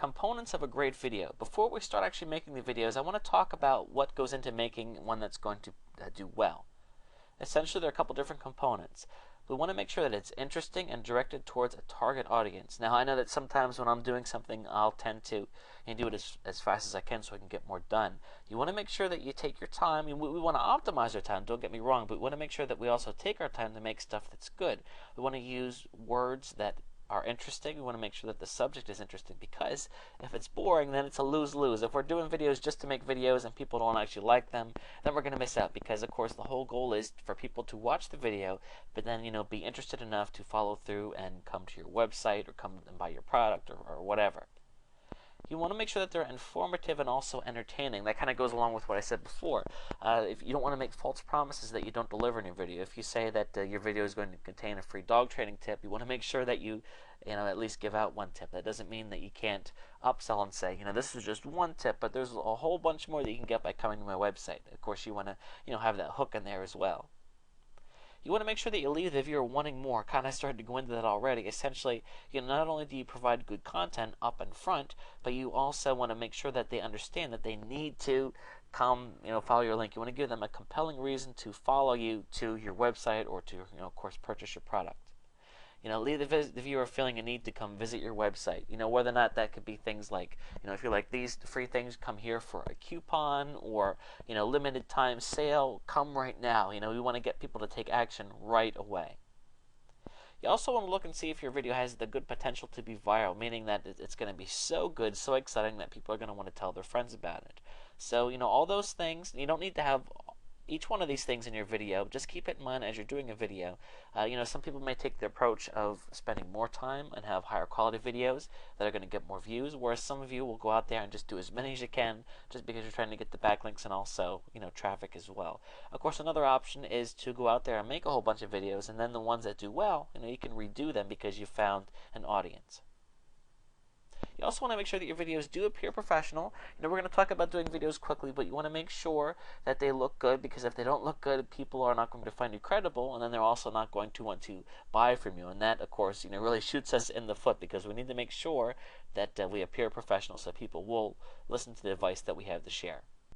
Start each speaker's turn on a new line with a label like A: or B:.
A: components of a great video. Before we start actually making the videos, I want to talk about what goes into making one that's going to do well. Essentially, there are a couple different components. We want to make sure that it's interesting and directed towards a target audience. Now, I know that sometimes when I'm doing something, I'll tend to do it as fast as I can so I can get more done. You want to make sure that you take your time. We want to optimize our time, don't get me wrong, but we want to make sure that we also take our time to make stuff that's good. We want to use words that are interesting. We want to make sure that the subject is interesting, because if it's boring, then it's a lose-lose. If we're doing videos just to make videos and people don't actually like them, then we're going to miss out, because of course the whole goal is for people to watch the video, but then be interested enough to follow through and come to your website or come and buy your product or whatever. You want to make sure that they're informative and also entertaining. That kind of goes along with what I said before. If you don't want to make false promises that you don't deliver in your video. If you say that your video is going to contain a free dog training tip, you want to make sure that you at least give out one tip. That doesn't mean that you can't upsell and say, this is just one tip, but there's a whole bunch more that you can get by coming to my website. Of course, you want to have that hook in there as well. You want to make sure that you leave the viewer wanting more. Kind of started to go into that already. Essentially, not only do you provide good content up and front, but you also want to make sure that they understand that they need to come, follow your link. You want to give them a compelling reason to follow you to your website or to, of course, purchase your product. Leave the viewer feeling a need to come visit your website. Whether or not that could be things like, if you're like, these free things, come here for a coupon, or, limited time sale, come right now. We want to get people to take action right away. You also want to look and see if your video has the good potential to be viral, meaning that it's going to be so good, so exciting that people are going to want to tell their friends about it. So, all those things, you don't need to have each one of these things in your video. Just keep it in mind as you're doing a video. Some people may take the approach of spending more time and have higher quality videos that are going to get more views, whereas some of you will go out there and just do as many as you can, just because you're trying to get the backlinks and also traffic as well. Of course, another option is to go out there and make a whole bunch of videos, and then the ones that do well, you can redo them because you found an audience. You also want to make sure that your videos do appear professional. We're going to talk about doing videos quickly, but you want to make sure that they look good, because if they don't look good, people are not going to find you credible, and then they're also not going to want to buy from you. And that, of course, really shoots us in the foot, because we need to make sure that we appear professional so people will listen to the advice that we have to share.